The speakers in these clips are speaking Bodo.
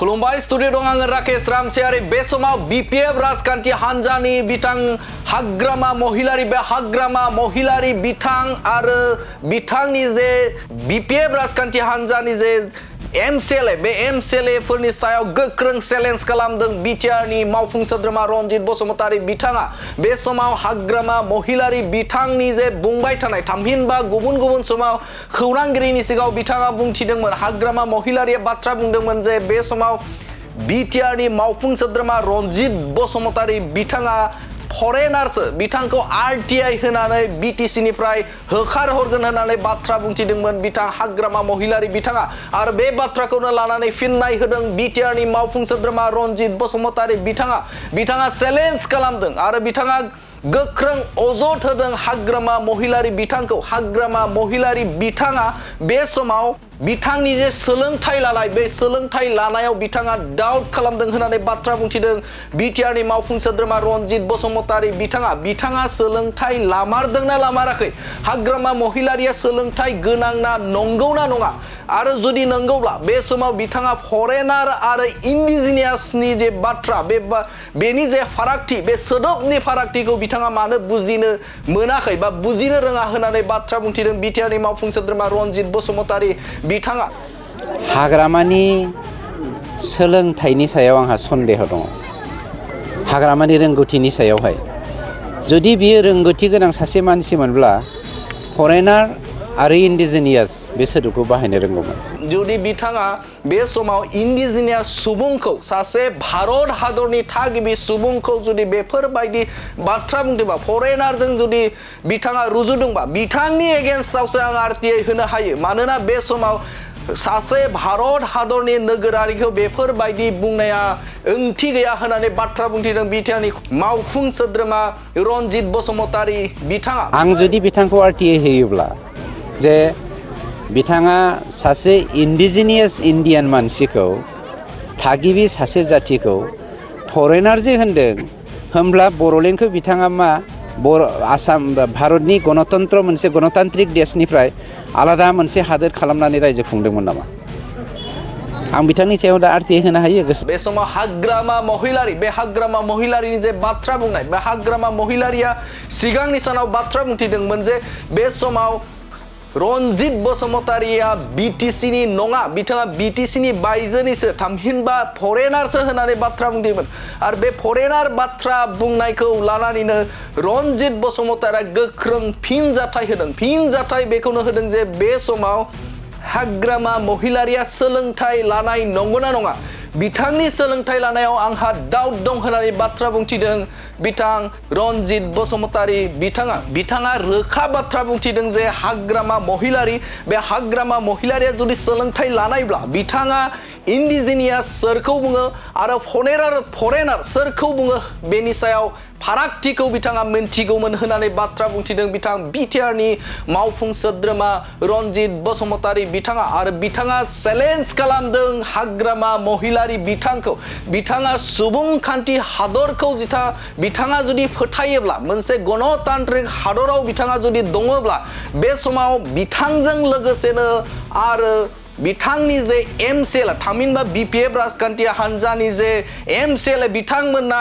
खुलुमबाय स्टुडिअ दं आङो राकेश रामसियारि बे समाव बिपिएफ राजखान्थि हान्जानि बिथां हाग्रामा महिलारि बे हाग्रामा महिलारि बिथां आरो बिथांनि जे बिपिएफ राजखान्थि हान्जानि जे एमसिएलए बे एमसिएलए फोरनि सायाव गोख्रों चेलेन्ज खालामदों बिटिआरनि मावफुं सोद्रोमा रनजित बसुमतारी बिथाङा बे समाव हाग्रामा महिलारि बिथांनि जे बुंबाय थानाय थामहिनबा गुबुन गुबुन समाव खौरांगिरिनि सिगाङाव बिथाङा बुंथिदोंमोन हाग्रामा महिलारिया बाथ्रा बुंदोंमोन जे बे समाव बिटिआरनि मावफुं सोद्रोमा रनजित बसुमतारी बिथाङा फरेनार्स बिथांखौ आरटिआई होनानै बिटिसिनिफ्राय होखार हरगोन होननानै बाथ्रा बुंथिदोंमोन बिथां हाग्रामा महिलारि बिथाङा आरो बे बाथ्राखौनो लानानै फिननाय होदों बिटिआरनि मावफुं सोद्रोमा रनजित बसुमतारी बिथाङा चेलेन्ज खालामदों आरो बिथाङा गोख्रों अजद होदों हाग्रामा महिलारि बिथांखौ हाग्रामा महिलारि बिथाङा बे समाव बिथांनि जे सोलोंथाइ लानाय बे सोलोंथाइ लानायाव बिथाङा डाउट खालामदों होननानै बाथ्रा बुंथिदों बिटिआरनि मावफुं सोद्रोमा रनजित बसुमतारी बिथाङा सोलोंथाइ लामारदोंना लामाराखै हाग्रामा महिलारिया सोलोंथाइ गोनां ना नंगौना नङा आरो जुदि नंगौब्ला बे समाव बिथाङा फरेनार आरो इन्डिजिनियासनि जे बाथ्रा बेनि जे फारागथि बे सोदोबनि फारागथिखौ बिथाङा मानो बुजिनो मोनाखै बा बुजिनो रोङा होननानै बाथ्रा बुंथिदों बिटिआरनि मावफुं सोद्रोमा रनजित बसुमतारी बिथाङा हाग्रामानि सोलोंथाइनि सायाव आंहा सन्देह दङ हाग्रामानि रोंगौथिनि सायावहाय जुदि बियो रोंगौथि गोनां सासे मानसिमोनब्ला फरेनार आरो इन्डिजिनियास बे सोदोबखौ बाहायनो रोंगौमोन जुदि बिथाङा बे समाव इन्डिजिनियास सुबुंखौ सासे भारत हादरनि थागिबि सुबुंखौ जुदि बेफोरबायदि बाथ्रा बुंदोंबा फरेनारजों जुदि बिथाङा रुजुदोंबा बिथांनि एगेन्स्टआवसो आं आरटिआई होनो हायो मानोना बे समाव सासे भारत हादरनि नोगोरारिखौ बेफोरबायदि बुंनाया ओंथि गैया होननानै बाथ्रा बुंथिदों बिटिआरनि मावफुं सोद्रोमा रनजित बसुमतारी बिथाङा आं जुदि बिथांखौ आरटिआई होयोब्ला जे बिथाङा सासे इन्डिजिनियास इन्डियान मानसिखौ थागिबि सासे जाथिखौ फरेनार जे होनदों होमब्ला बर'लेण्डखौ बिथाङा मा आसाम भारतनि गणतन्त्र मोनसे गणतान्त्रिक देशनिफ्राय आलादा मोनसे हादोर खालामनानै रायजो खुंदोंमोन नामा आं बिथांनि सायाव दा आरटिआई होनो हायो बे समाव हाग्रामा महिलारि बे हाग्रामा महिलारिनि जे बाथ्रा बुंनाय बे हाग्रामा महिलारिया सिगांनि सानाव बाथ्रा बुंथिदोंमोन जे बे समाव रनजित बसुमतारीया बिटिसिनि नङा बिथाङा बिटिसिनि बायजोनिसो थामहिनबा फरेनारसो होननानै बाथ्रा बुंदोंमोन आरो बे फरेनार बाथ्रा बुंनायखौ लानानैनो रनजित बसुमतारीया गोख्रों फिनजाथाय होदों फिनजाथाय बेखौनो होदों जे बे समाव हाग्रामा महिलारिया सोलोंथाइ लानाय नंगौना नङा बिथांनि सोलोंथाइ लानायाव आंहा डाउट दं होननानै बाथ्रा बुंथिदों बिथां रनजित बसुमतारी बिथाङा रोखा बाथ्रा बुंथिदों जे हाग्रामा महिलारि बे हाग्रामा महिलारिया जुदि सोलोंथाइ लानायब्ला बिथाङा इन्डिजिनियास सोरखौ बुङो आरो फरेनार सोरखौ बुङो बेनि सायाव फारागथिखौ बिथाङा मिन्थिगौमोन होननानै बाथ्रा बुंथिदों बिथां बिटिआरनि मावफुं सोद्रोमा रनजित बसुमतारी आरो बिथाङा चेलेन्ज खालामदों हाग्रामा महिलारि बिथाङा सुबुंखान्थि हादरखौ बिथाङा जुदि फोथायोब्ला मोनसे गणतान्त्रिक हादराव बिथाङा जुदि दङब्ला बे समाव बिथांजों लोगोसेनो आरो बिथांनि जे एमसिएल थामहिनबा बिपिएफ राजखान्थि हान्जानि जे एमसिएल बिथांमोना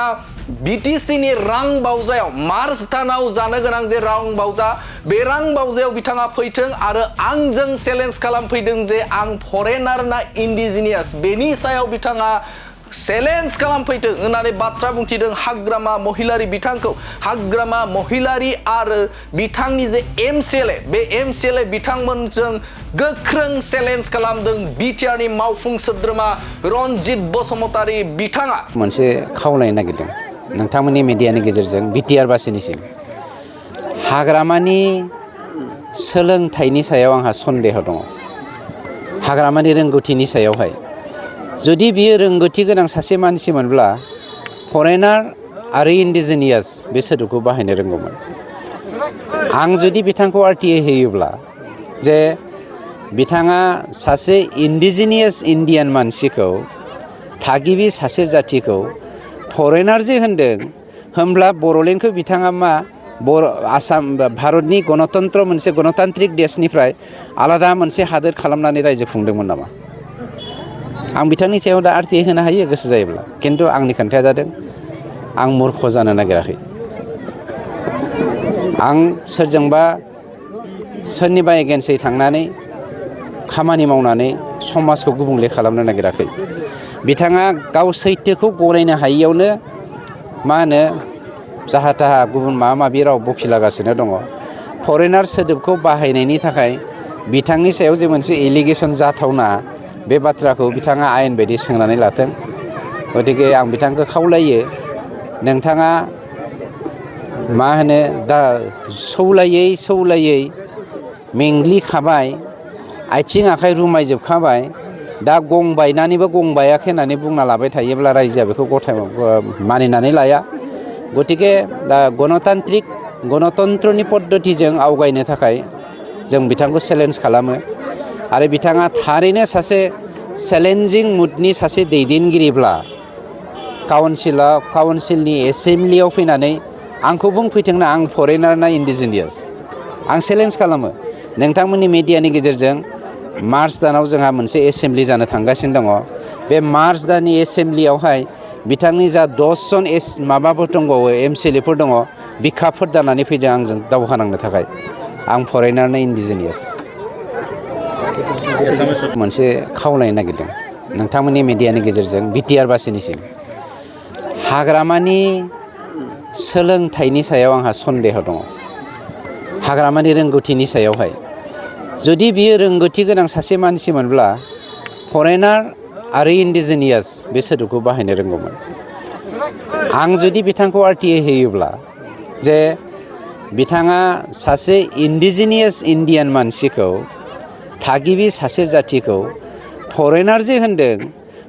बिटिसिनि रां बावजायाव मार्च दानाव जानो गोनां जे रां बावजा बे रां बावजायाव बिथाङा फैथों आरो आंजों चेलेन्ज खालामफैदों जे आं फरेनार ना इन्डिजिनियास बेनि सायाव बिथाङा चेलेन्ज खालामफैथों होननानै बाथ्रा बुंथिदों हाग्रामा महिलारि बिथांखौ हाग्रामा महिलारि आरो बिथांनि जे एमसिएलए बिथांमोनजों गोख्रों चेलेन्ज खालामदों बिटिआरनि मावफुं सोद्रोमा रनजित बसुमतारी बिथाङा मोनसे खावलायनो नागिरदों नोंथांमोननि मिडियानि गेजेरजों बिटिआर बासिनिसिम हाग्रामानि सोलोंथाइनि सायाव आंहा सन्देह दङ हाग्रामानि रोंगौथिनि सायावहाय जुदि बियो रोंगौथि गोनां सासे मानसिमोनब्ला फरेनार आरो इन्डिजिनियास बे सोदोबखौ बाहायनो रोंगौमोन आं जुदि बिथांखौ आरटिआई होयोब्ला जे बिथाङा सासे इन्डिजिनियास इन्डियान मानसिखौ थागिबि सासे जाथिखौ फरेनार जे होनदों होमब्ला बर'लेण्डखौ बिथाङा मा आसाम भारतनि गणतन्त्र मोनसे गणतान्त्रिक देशनिफ्राय आलादा मोनसे हादोर खालामनानै रायजो खुंदोंमोन नामा आं बिथांनि सायाव दा आरटिए होनो हायो गोसो जायोब्ला, खिन्थु आंनि खोन्थाया जादों आं मूर्ख जानो नागिराखै। आं सोरजोंबा सोरनिबा एगेन्स्टै थांनानै खामानि मावनानै समाजखौ गुबुंले खालामनो नागिराखै। बिथाङा गाव सैथोखौ गनायनो हायियावनो मा होनो जाहा थाहा गुबुन माबा माबि राव बखिलागासिनो दङ। फरेनार सोदोबखौ बाहायनायनि थाखाय बिथांनि सायाव जे मोनसे एलिगेसन जाथावना, बे बाथ्राखौ बिथाङा आयेन बायदि सोंनानै लाथों। गतिके आं बिथांखौ खावलायो, नोंथाङा मा होनो दा सौलायै मेंग्लिखाबाय, आथिं आखाइ रुमायजोबखाबाय, दा गं बायनानैबो गं बायाखै होननानै बुंना लाबाय थायोब्ला रायजोआ बेखौ मानिनानै लाया। गतिके दा गणतन्त्रनि पद्धतिजों आवगायनो थाखाय जों बिथांखौ चेलेन्ज खालामो। आरो बिथाङा थारैनो सासे चेलेन्जिं मुडनि सासे दैदेनगिरिब्ला काउन्सिलनि एसेम्ब्लियाव फैनानै आंखौ बुंफैथोंना आं फरेनार ना इन्डिजिनियास। आं चेलेन्ज खालामो। नोंथांमोननि मिडियानि गेजेरजों मार्च दानाव जोंहा मोनसे एसेम्ब्लि जानो थांगासिनो दङ। बे मार्च दाननि एसेम्ब्लियावहाय बिथांनि जा 10 जन माबाफोर दंबावो एमसिएलएफोर दङ, बिखाफोर दानानै फैदों आंजों दावहा नांनो थाखाय। आं फरेनार ना इन्डिजिनियास। मोनसे खावलायनो नागिरदों नोंथांमोननि मिडियानि गेजेरजों बिटिआर बासिनिसिम। हाग्रामानि सोलोंथाइनि सायाव आंहा सन्देह दङ। हाग्रामानि रोंगौथिनि सायावहाय जुदि बियो रोंगौथि गोनां सासे मानसिमोनब्ला फरेनार आरो इन्डिजिनियास बे सोदोबखौ बाहायनो रोंगौमोन। आं जुदि बिथांखौ आरटिए होयोब्ला जे बिथाङा सासे इन्डिजिनियास इन्डियान मानसिखौ, थागिबि सासे जाथिखौ फरेनार जे होनदों,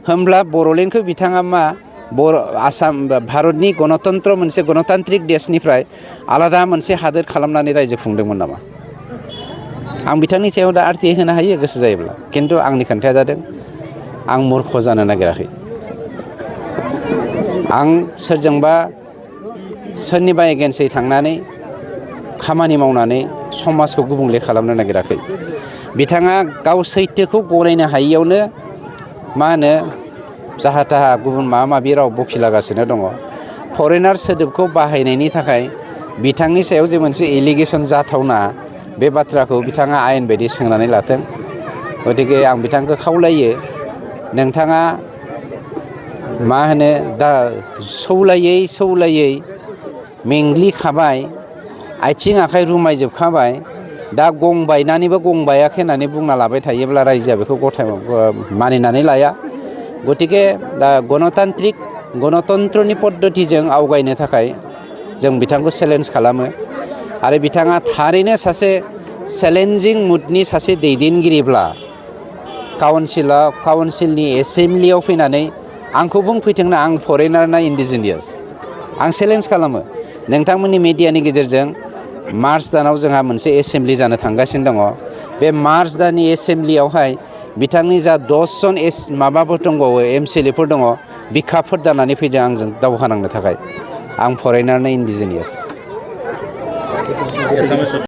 होमब्ला बर'लेण्डखौ बिथाङा मा आसाम भारतनि मोनसे गणतान्त्रिक देशनिफ्राय आलादा मोनसे हादोर खालामनानै रायजो खुंदोंमोन नामा? आं बिथांनि सायाव दा आरटिए होनो हायो गोसो जायोब्ला, खिन्थु आंनि खोन्थाया जादों आं मूर्ख जानो नागिराखै। आं सोरजोंबा सोरनिबा एगेन्स्टै थांनानै खामानि मावनानै समाजखौ गुबुंले खालामनो नागिराखै। बिथाङा गाव सैथोखौ गनायनो हायियावनो मा होनो जाहा थाहा गुबुन माबा माबि राव बखिलागासिनो दङ। फरेनार सोदोबखौ बाहायनायनि थाखाय बिथांनि सायाव जे मोनसे एलिगेसन जाथावना, बे बाथ्राखौ बिथाङा आयेन बायदि सोंनानै लाथों। गतिके आं बिथांखौ खावलायो, नोंथाङा मा होनो दा सौलायै मेंग्लिखाबाय, आथिं आखाइ रुमायजोबखाबाय, दा गं बायनानैबो गं बायाखै होननानै बुंना लाबाय थायोब्ला रायजोआ बेखौ मानिनानै लाया। गतिके दा गणतन्त्रनि पद्धतिजों आवगायनो थाखाय जों बिथांखौ चेलेन्ज खालामो। आरो बिथाङा थारैनो सासे चेलेन्जिं मुडनि सासे दैदेनगिरिब्ला काउन्सिलनि एसेम्ब्लियाव फैनानै आंखौ बुंफैथोंना आं फरेनार ना इन्डिजिनियास। आं चेलेन्ज खालामो। नोंथांमोननि मिडियानि गेजेरजों मार्च दानाव जोंहा मोनसे एसेम्ब्लि जानो थांगासिनो दङ। बे मार्च दाननि एसेम्ब्लियावहाय बिथांनि जा 10 जन माबाफोर दंबावो एमसिएलएफोर दङ, बिखाफोर दानानै फैदों आंजों दावहा नांनो थाखाय। आं फरेनार ना इन्डिजिनियास।